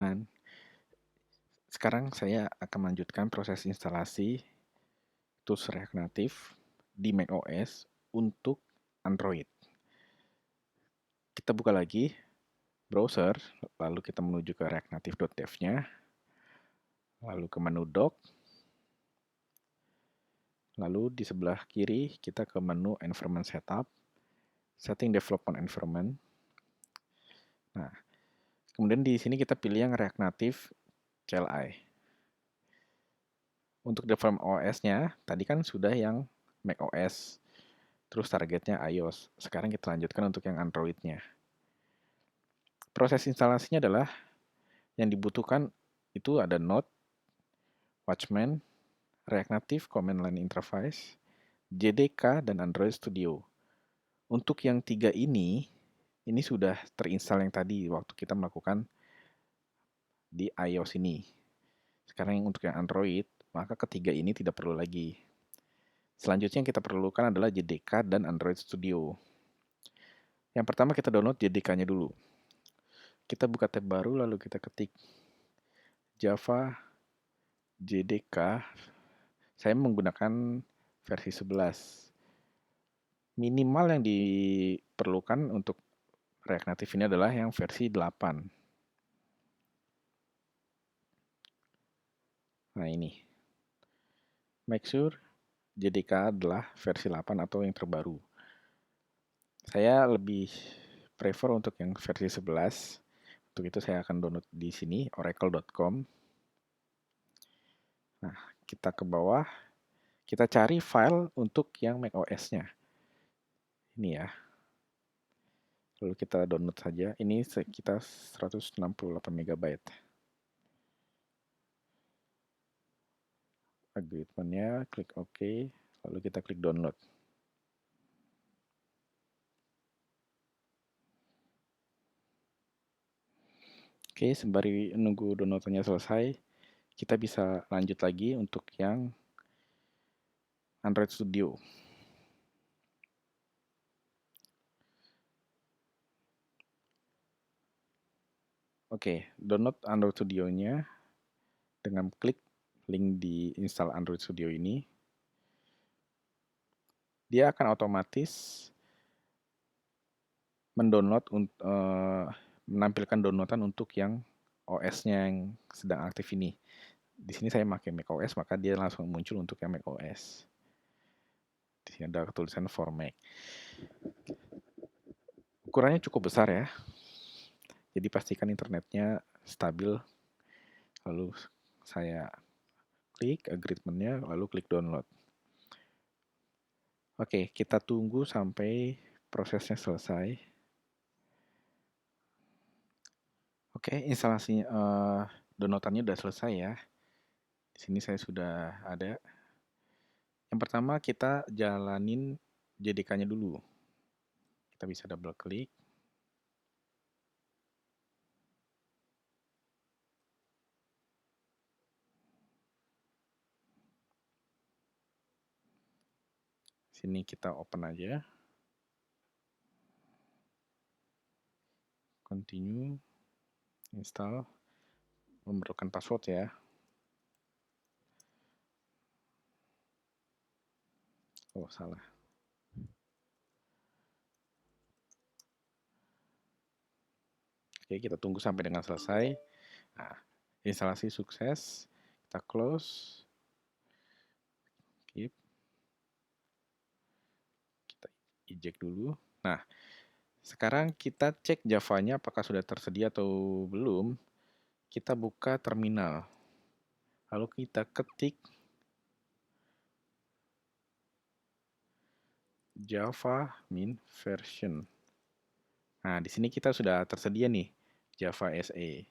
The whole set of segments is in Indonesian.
Dan sekarang saya akan melanjutkan proses instalasi tools React Native di macOS untuk Android. Kita buka lagi browser, lalu kita menuju ke reactnative.dev-nya, lalu ke menu dock, lalu di sebelah kiri kita ke menu environment setup, setting development environment. Nah, kemudian di sini kita pilih yang React Native CLI. Untuk development OS-nya, tadi kan sudah yang macOS, terus targetnya iOS. Sekarang kita lanjutkan untuk yang Android-nya. Proses instalasinya adalah yang dibutuhkan itu ada Node, Watchman, React Native Command Line Interface, JDK, dan Android Studio. Untuk yang tiga ini sudah terinstall yang tadi waktu kita melakukan di iOS ini. Sekarang yang untuk yang Android, maka ketiga ini tidak perlu lagi. Selanjutnya yang kita perlukan adalah JDK dan Android Studio. Yang pertama kita download JDK-nya dulu. Kita buka tab baru lalu kita ketik Java JDK. Saya menggunakan versi 11. Minimal yang diperlukan untuk React Native ini adalah yang versi 8. Nah ini. Make sure JDK adalah versi 8 atau yang terbaru. Saya lebih prefer untuk yang versi 11. Untuk itu saya akan download di sini oracle.com. Nah, kita ke bawah, kita cari file untuk yang macOS-nya. Ini ya. Lalu kita download saja. Ini sekitar 168 MB. Agreement-nya, klik OK, lalu kita klik download. Oke, sembari menunggu downloadannya selesai, kita bisa lanjut lagi untuk yang Android Studio. Oke, download Android Studio-nya dengan klik link di install Android Studio ini. Dia akan otomatis mendownload menampilkan downloadan untuk yang OS-nya yang sedang aktif ini. Di sini saya pakai macOS, maka dia langsung muncul untuk yang macOS. Di sini ada tulisan for Mac. Ukurannya cukup besar ya. Jadi pastikan internetnya stabil. Lalu saya klik agreement-nya, lalu klik download. Oke, kita tunggu sampai prosesnya selesai. Oke, instalasi downloadannya sudah selesai ya. Di sini saya sudah ada. Yang pertama kita jalanin JDK-nya dulu. Kita bisa double klik. Sini kita open aja. Continue. Install. Memerlukan password ya. Oh, salah. Oke, kita tunggu sampai dengan selesai. Nah, instalasi sukses. Kita close. Keep. Kita eject dulu. Nah, sekarang kita cek Java-nya apakah sudah tersedia atau belum. Kita buka terminal. Lalu kita ketik Java min version. Nah, di sini kita sudah tersedia nih Java SE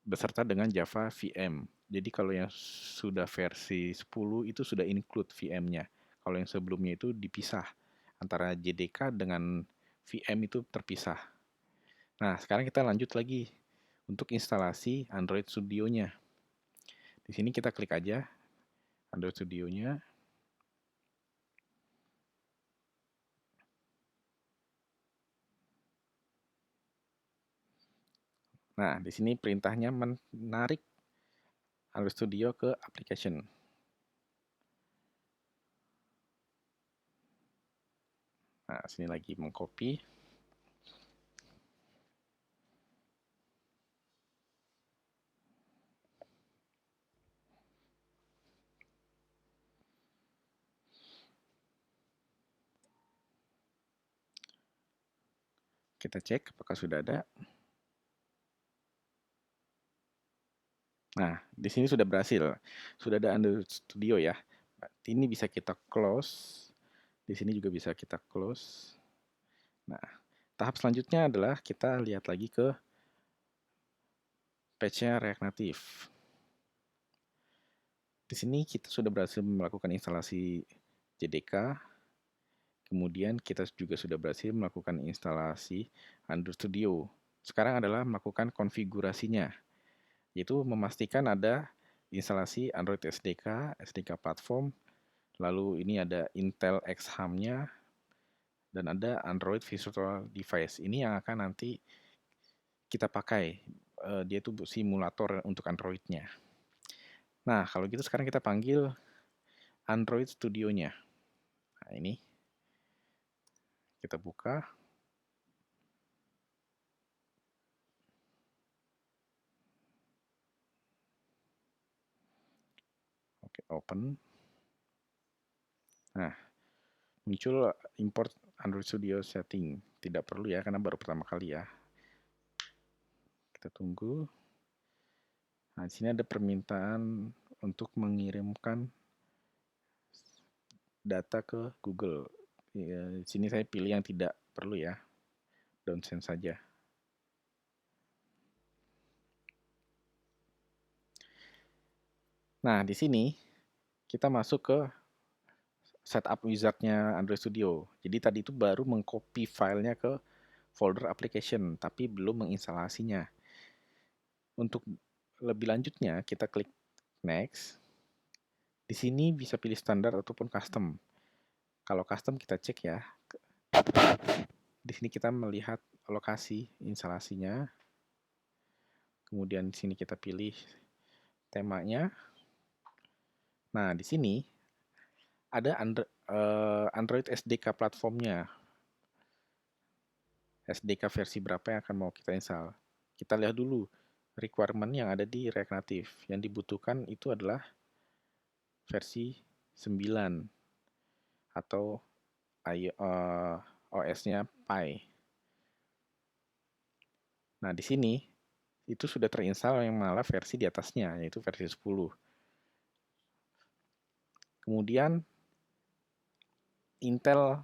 beserta dengan Java VM. Jadi kalau yang sudah versi 10 itu sudah include VM-nya. Kalau yang sebelumnya itu dipisah. Antara JDK dengan VM itu terpisah. Nah, sekarang kita lanjut lagi untuk instalasi Android Studio-nya. Di sini kita klik aja Android Studio-nya. Nah, di sini perintahnya menarik Android Studio ke application. Nah, sini lagi mengcopy. Kita cek apakah sudah ada. Nah, di sini sudah berhasil. Sudah ada Android Studio ya. Ini bisa kita close. Di sini juga bisa kita close. Nah, tahap selanjutnya adalah kita lihat lagi ke patch-nya React Native. Di sini kita sudah berhasil melakukan instalasi JDK. Kemudian kita juga sudah berhasil melakukan instalasi Android Studio. Sekarang adalah melakukan konfigurasinya, yaitu memastikan ada instalasi Android SDK, SDK platform, lalu ini ada Intel XHAM-nya, dan ada Android Virtual Device. Ini yang akan nanti kita pakai. Dia itu simulator untuk Android-nya. Nah, kalau gitu sekarang kita panggil Android Studio-nya. Nah, ini kita buka. Oke, open. Nah, muncul import Android Studio setting. Tidak perlu ya, karena baru pertama kali ya. Kita tunggu. Nah, di sini ada permintaan untuk mengirimkan data ke Google. Di sini saya pilih yang tidak perlu ya, don't send saja. Nah, di sini kita masuk ke setup wizard-nya Android Studio. Jadi tadi itu baru mengcopy filenya ke folder application, tapi belum menginstalasinya. Untuk lebih lanjutnya, kita klik next. Di sini bisa pilih standar ataupun custom. Kalau custom kita cek ya. Di sini kita melihat lokasi instalasinya. Kemudian di sini kita pilih temanya. Nah, di sini ada Android SDK platformnya. SDK versi berapa yang akan mau kita install. Kita lihat dulu requirement yang ada di React Native. Yang dibutuhkan itu adalah versi 9 atau OS-nya Pi. Nah, di sini itu sudah terinstall yang malah versi di atasnya, yaitu versi 10. Kemudian Intel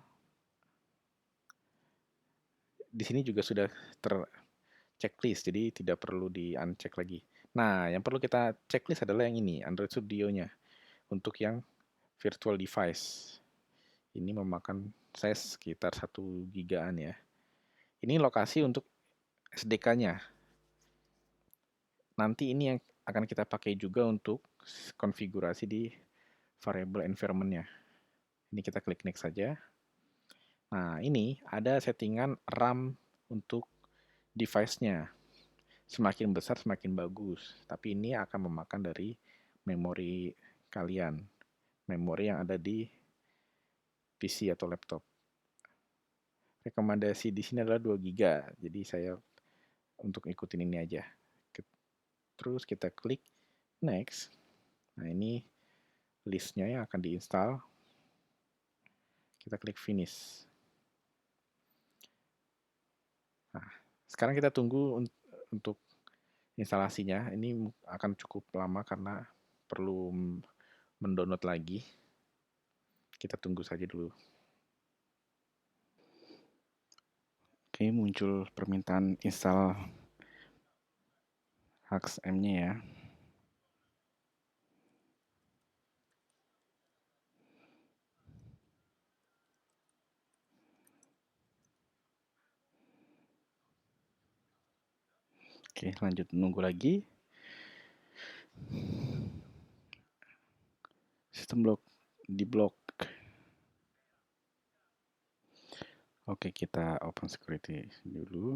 di sini juga sudah terchecklist, jadi tidak perlu di-uncheck lagi. Nah, yang perlu kita checklist adalah yang ini, Android Studio-nya. Untuk yang virtual device. Ini memakan size sekitar 1 gigaan ya. Ini lokasi untuk SDK-nya. Nanti ini yang akan kita pakai juga untuk konfigurasi di variable environment-nya. Ini kita klik next saja. Nah, ini ada settingan RAM untuk device-nya. Semakin besar semakin bagus, tapi ini akan memakan dari memori kalian. Memori yang ada di PC atau laptop. Rekomendasi di sini adalah 2 GB. Jadi saya untuk ikutin ini aja. Terus kita klik next. Nah, ini listnya yang akan diinstal. Kita klik finish. Nah, sekarang kita tunggu untuk instalasinya. Ini akan cukup lama karena perlu mendownload lagi. Kita tunggu saja dulu. Oke, muncul permintaan install HAXM-nya ya. Oke, lanjut menunggu lagi. Sistem blok di blok. Oke, kita open security dulu.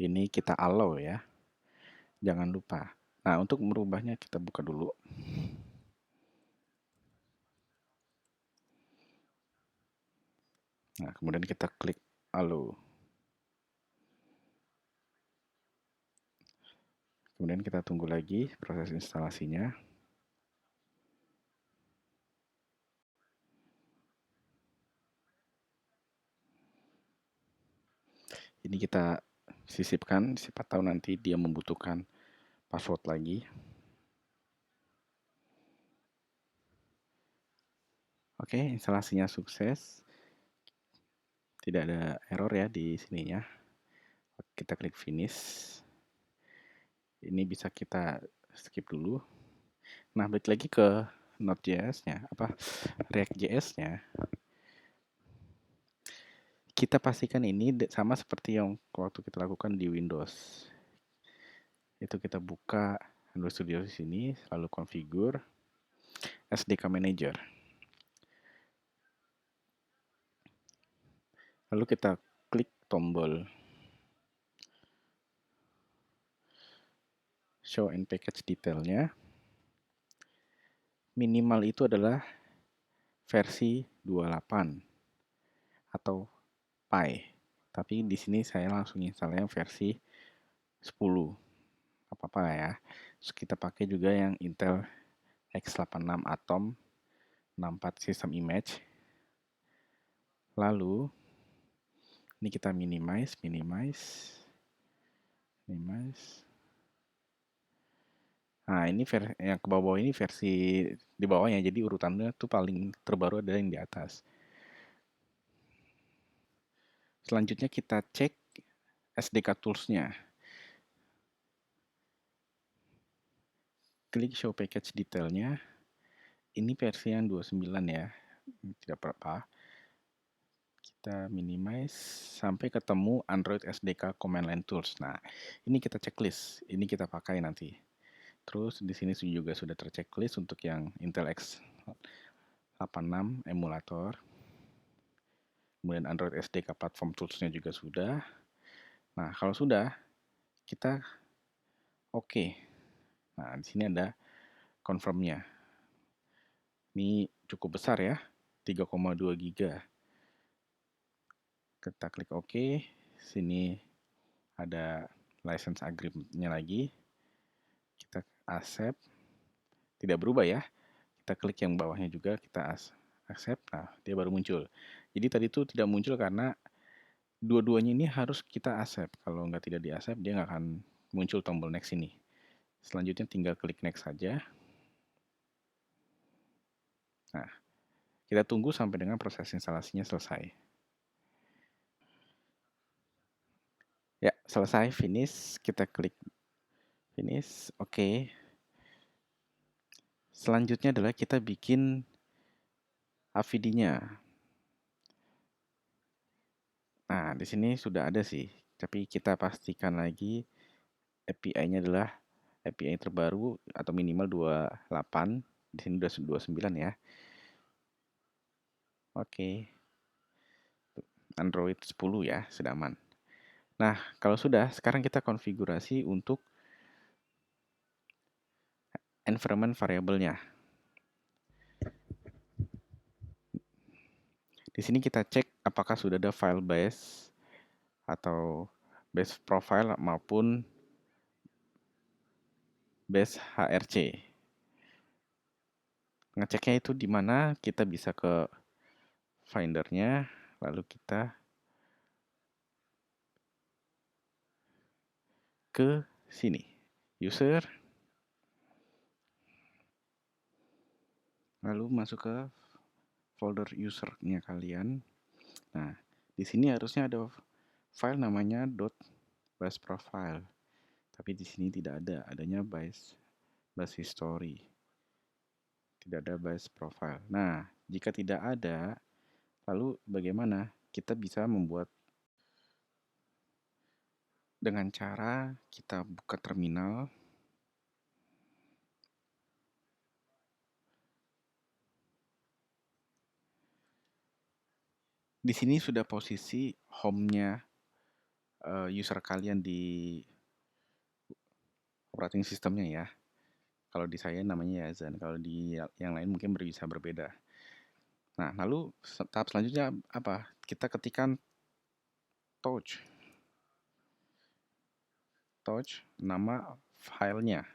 Ini kita allow ya, jangan lupa. Nah, untuk merubahnya kita buka dulu. Nah, kemudian kita klik allow. Kemudian kita tunggu lagi proses instalasinya. Ini kita sisipkan, siapa tahu nanti dia membutuhkan password lagi. Oke, instalasinya sukses. Tidak ada error ya di sininya. Kita klik finish. Ini bisa kita skip dulu. Nah, balik lagi ke Node.js-nya, React.js-nya. Kita pastikan ini sama seperti yang waktu kita lakukan di Windows. Itu kita buka Android Studio di sini, lalu configure SDK Manager. Lalu kita klik tombol Show and Package Detail-nya. Minimal itu adalah versi 28 atau Pi. Tapi di sini saya langsung install yang versi 10. Apa-apa ya. Terus kita pakai juga yang Intel x86 Atom 64 System Image. Lalu ini kita minimize. Nah, ini yang ke bawah ini versi di bawahnya, jadi urutannya tuh paling terbaru ada yang di atas. Selanjutnya kita cek SDK Tools-nya. Klik Show Package Detail-nya. Ini versi yang 29 ya, tidak apa-apa. Kita minimize sampai ketemu Android SDK Command Line Tools. Nah, ini kita checklist, ini kita pakai nanti. Terus di sini juga sudah terchecklist untuk yang Intel x86 emulator. Kemudian Android SDK Platform Tools-nya juga sudah. Nah, kalau sudah, kita oke. Nah, di sini ada confirm-nya. Ini cukup besar ya, 3,2 GB. Kita klik OK. Sini ada license agreement-nya lagi. Kita accept. Tidak berubah ya. Kita klik yang bawahnya juga, kita accept. Nah, dia baru muncul. Jadi tadi itu tidak muncul karena dua-duanya ini harus kita accept. Kalau nggak tidak di accept, dia nggak akan muncul tombol next ini. Selanjutnya tinggal klik next saja. Nah, kita tunggu sampai dengan proses instalasinya selesai. Ya, selesai, finish. Kita klik finish, oke. Selanjutnya adalah kita bikin AVD-nya. Nah, di sini sudah ada sih, tapi kita pastikan lagi API-nya adalah API terbaru atau minimal 28. Di sini udah 29 ya. Oke. Android 10 ya, sudah aman. Nah, kalau sudah, sekarang kita konfigurasi untuk environment variable-nya. Di sini kita cek apakah sudah ada file base atau base profile maupun base HRC. Ngeceknya itu di mana? Kita bisa ke Finder-nya, lalu kita ke sini, user, lalu masuk ke folder user-nya kalian. Nah, di sini harusnya ada file namanya .baseprofile, tapi di sini tidak ada, adanya base history. Tidak ada base profile. Nah, jika tidak ada, lalu bagaimana? Kita bisa membuat dengan cara kita buka terminal. Di sini sudah posisi home-nya user kalian di operating systemnya ya. Kalau di saya namanya Yazan, kalau di yang lain mungkin bisa berbeda. Nah, lalu tahap selanjutnya apa? Kita ketikkan touch nama filenya,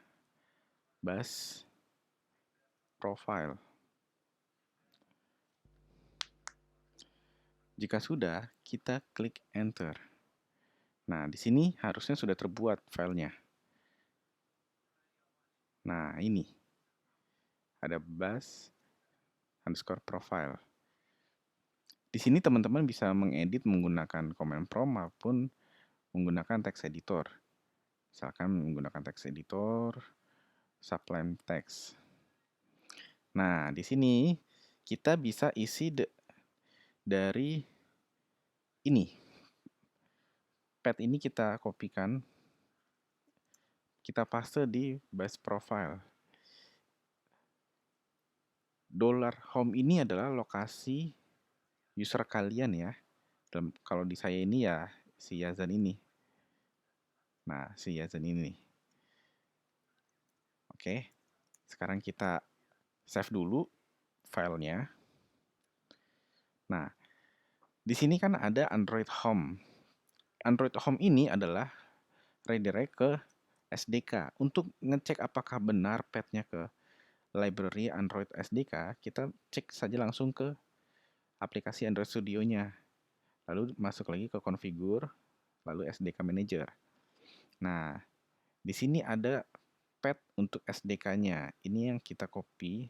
bus profile. Jika sudah, kita klik enter. Nah, di sini harusnya sudah terbuat filenya. Nah, ini ada bus underscore profile. Di sini teman-teman bisa mengedit menggunakan command prompt maupun menggunakan text editor. Misalkan menggunakan text editor, sublime text. Nah, di sini kita bisa isi dari ini. Path ini kita kopikan, kita paste di base profile. $home ini adalah lokasi user kalian ya. Kalau di saya ini ya si Yazan ini. Nah, si Yazan ini. Oke. Sekarang kita save dulu filenya. Nah, di sini kan ada Android Home. Android Home ini adalah redirect ke SDK. Untuk ngecek apakah benar path-nya ke library Android SDK, kita cek saja langsung ke aplikasi Android Studio-nya. Lalu masuk lagi ke configure, lalu SDK Manager. Nah, di sini ada path untuk SDK-nya. Ini yang kita copy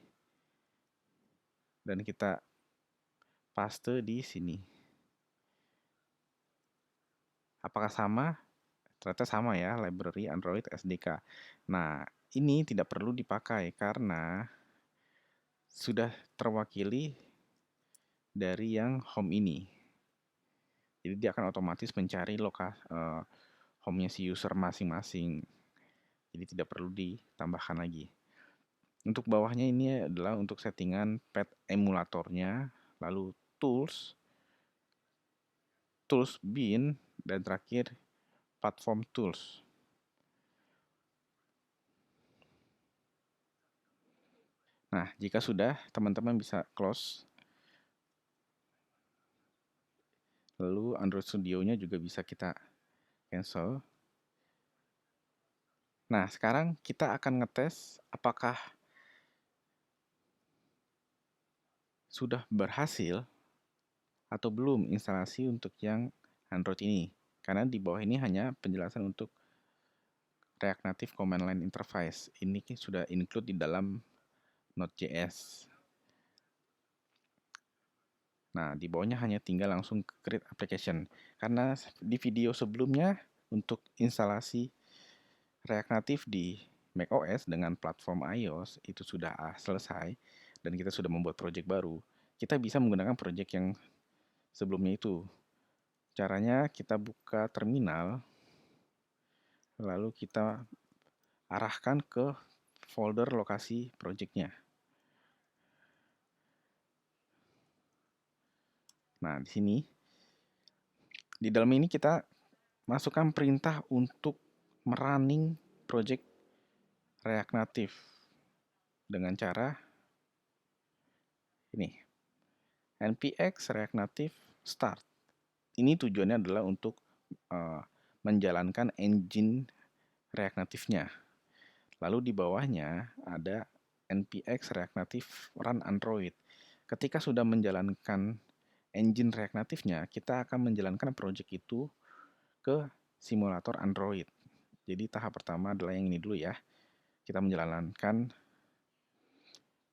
dan kita paste di sini. Apakah sama? Ternyata sama ya, library Android SDK. Nah, ini tidak perlu dipakai karena sudah terwakili dari yang home ini. Jadi dia akan otomatis mencari home-nya si user masing-masing. Jadi tidak perlu ditambahkan lagi. Untuk bawahnya ini adalah untuk settingan path emulatornya, lalu tools bin, dan terakhir platform tools. Nah, jika sudah, teman-teman bisa close. Lalu Android Studio-nya juga bisa kita cancel. Nah, sekarang kita akan ngetes apakah sudah berhasil atau belum instalasi untuk yang Android ini. Karena di bawah ini hanya penjelasan untuk React Native Command Line Interface. Ini sudah include di dalam Node.js. Nah, di bawahnya hanya tinggal langsung create application. Karena di video sebelumnya untuk instalasi React Native di macOS dengan platform iOS itu sudah selesai dan kita sudah membuat project baru. Kita bisa menggunakan project yang sebelumnya itu. Caranya kita buka terminal, lalu kita arahkan ke folder lokasi projectnya. Nah, di sini, di dalam ini kita masukkan perintah untuk merunning project React Native dengan cara ini, npx React Native start. Ini tujuannya adalah untuk menjalankan engine React Native-nya. Lalu di bawahnya ada npx React Native run Android. Ketika sudah menjalankan engine React Native-nya, kita akan menjalankan project itu ke simulator Android. Jadi tahap pertama adalah yang ini dulu ya. Kita menjalankan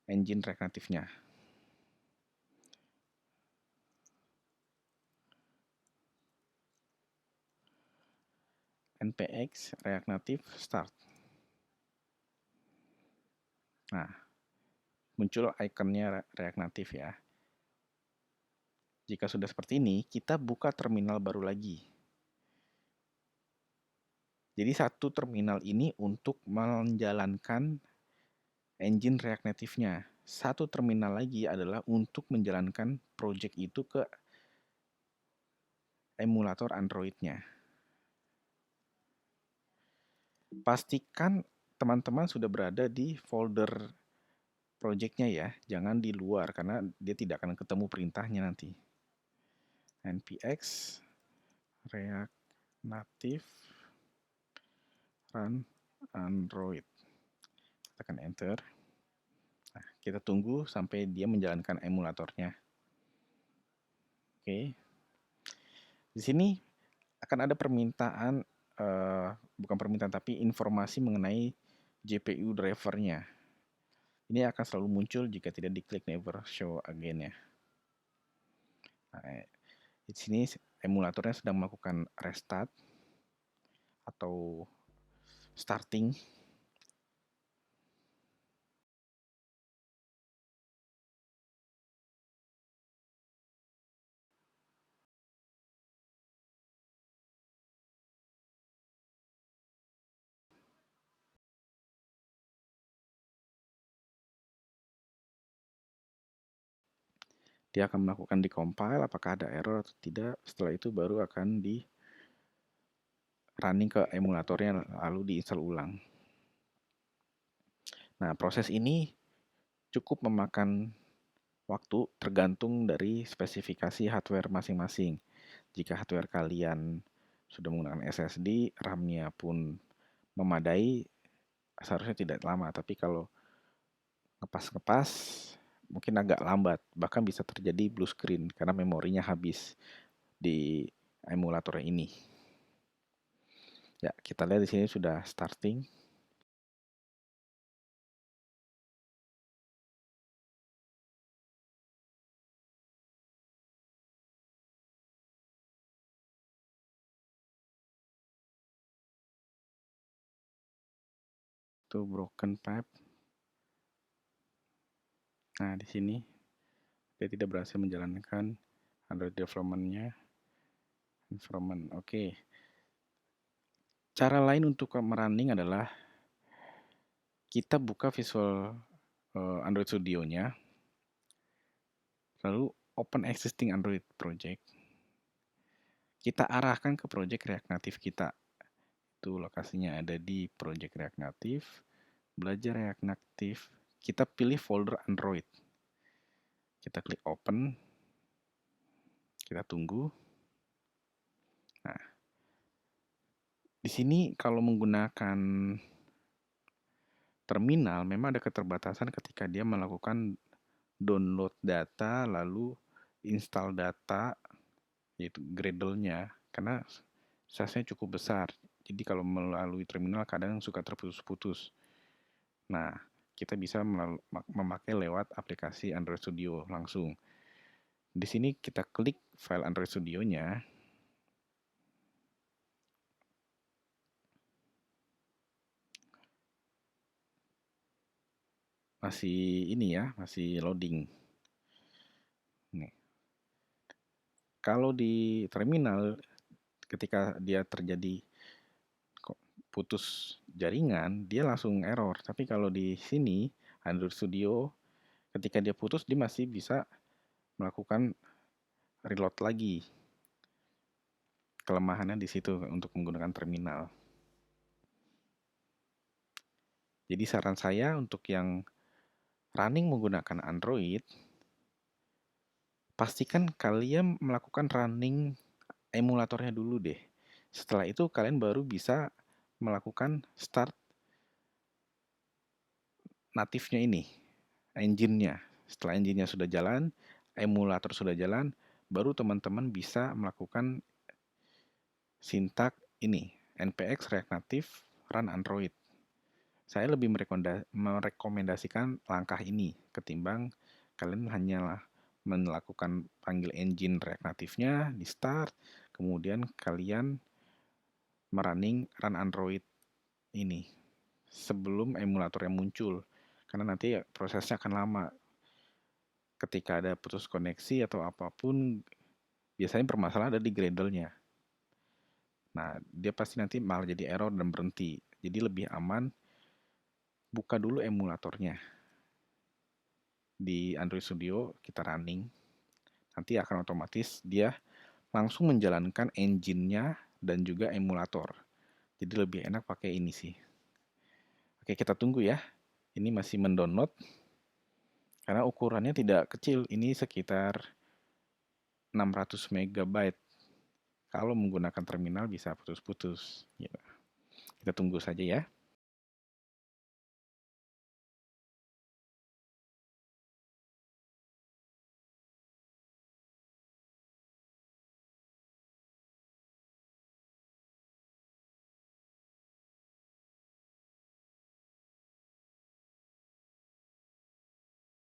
engine React Native-nya. npx React Native start. Nah, muncul ikonnya React Native ya. Jika sudah seperti ini, kita buka terminal baru lagi. Jadi satu terminal ini untuk menjalankan engine React Native-nya. Satu terminal lagi adalah untuk menjalankan project itu ke emulator Android-nya. Pastikan teman-teman sudah berada di folder projectnya ya, jangan di luar karena dia tidak akan ketemu perintahnya nanti. npx react native run android, tekan enter. Nah, kita tunggu sampai dia menjalankan emulatornya. Oke, di sini akan ada permintaan, bukan permintaan tapi informasi mengenai GPU drivernya. Ini akan selalu muncul jika tidak diklik never show again ya. Nah, di sini emulatornya sedang melakukan restart atau starting. Dia akan melakukan decompile apakah ada error atau tidak. Setelah itu baru akan di running ke emulatornya lalu diinstal ulang. Nah, proses ini cukup memakan waktu tergantung dari spesifikasi hardware masing-masing. Jika hardware kalian sudah menggunakan SSD, RAM-nya pun memadai, seharusnya tidak lama. Tapi kalau ngepas-ngepas, mungkin agak lambat. Bahkan bisa terjadi blue screen karena memorinya habis di emulator ini. Ya, kita lihat di sini sudah starting. Itu broken pipe. Nah, di sini dia tidak berhasil menjalankan Android development-nya. Oke. Cara lain untuk merunning adalah kita buka Visual Android Studio-nya, lalu open existing Android project. Kita arahkan ke project React Native kita. Itu lokasinya ada di project React Native, belajar React Native. Kita pilih folder Android. Kita klik open. Kita tunggu. Nah, di sini kalau menggunakan terminal memang ada keterbatasan ketika dia melakukan download data lalu install data, yaitu Gradle-nya, karena size-nya cukup besar. Jadi kalau melalui terminal kadang suka terputus-putus. Nah, kita bisa memakai lewat aplikasi Android Studio langsung. Di sini kita klik file Android Studio-nya. Masih ini ya, masih loading. Nih. Kalau di terminal ketika dia terjadi putus jaringan, dia langsung error. Tapi kalau di sini Android Studio ketika dia putus dia masih bisa melakukan reload lagi. Kelemahannya di situ untuk menggunakan terminal. Jadi saran saya untuk yang running menggunakan Android, pastikan kalian melakukan running emulatornya dulu deh. Setelah itu kalian baru bisa melakukan start natifnya ini, engine-nya. Setelah engine-nya sudah jalan, emulator sudah jalan, baru teman-teman bisa melakukan sintak ini, npx react native run android. Saya lebih merekomendasikan langkah ini ketimbang kalian hanyalah melakukan panggil engine React Native-nya di start, kemudian kalian run Android ini sebelum emulator yang muncul, karena nanti prosesnya akan lama. Ketika ada putus koneksi atau apapun, biasanya permasalahan ada di Gradle-nya. Nah, dia pasti nanti malah jadi error dan berhenti. Jadi lebih aman buka dulu emulatornya. Di Android Studio kita running, nanti akan otomatis dia langsung menjalankan engine-nya dan juga emulator. Jadi lebih enak pakai ini sih. Oke, kita tunggu ya. Ini masih mendownload. Karena ukurannya tidak kecil. Ini sekitar 600 megabyte. Kalau menggunakan terminal bisa putus-putus. Gitu. Kita tunggu saja ya.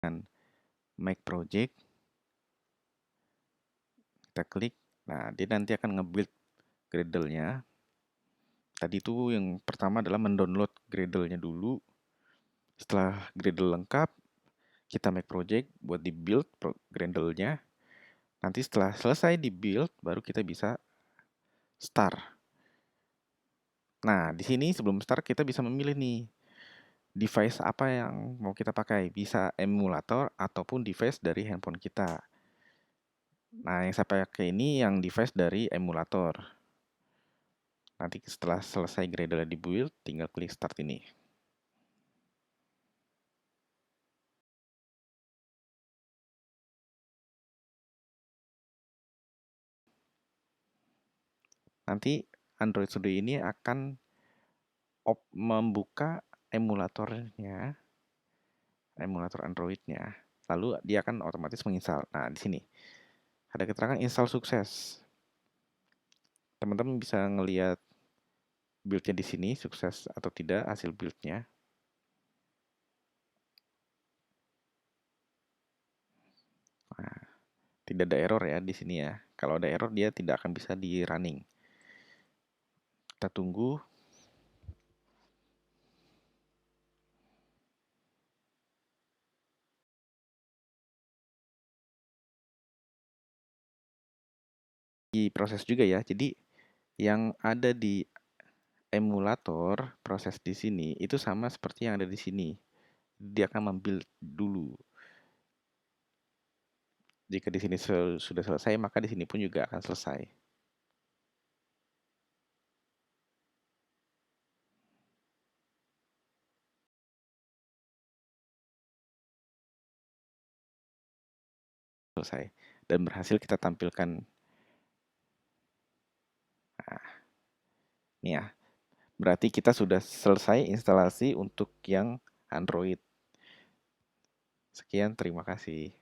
Dan make project. Kita klik. Nah, dia nanti akan nge-build Gradle-nya. Tadi itu yang pertama adalah mendownload Gradle-nya dulu. Setelah Gradle lengkap, kita make project buat di-build Gradle-nya. Nanti setelah selesai di-build, baru kita bisa start. Nah, di sini sebelum start kita bisa memilih nih device apa yang mau kita pakai. Bisa emulator ataupun device dari handphone kita. Nah, yang saya pakai ini yang device dari emulator. Nanti setelah selesai Gradle di-build, tinggal klik start ini. Nanti Android Studio ini akan membuka emulatornya, emulator Androidnya. Lalu dia akan otomatis menginstal. Nah, di sini ada keterangan install sukses. Teman-teman bisa ngelihat build-nya di sini, sukses atau tidak hasil build-nya. Nah, tidak ada error ya di sini ya. Kalau ada error dia tidak akan bisa di running. Kita tunggu. Di proses juga ya. Jadi yang ada di emulator proses di sini itu sama seperti yang ada di sini. Dia akan membuild dulu. Jika di sini sudah selesai, maka di sini pun juga akan selesai. Selesai. Dan berhasil kita tampilkan. Nah, ini ya. Berarti kita sudah selesai instalasi untuk yang Android. Sekian, terima kasih.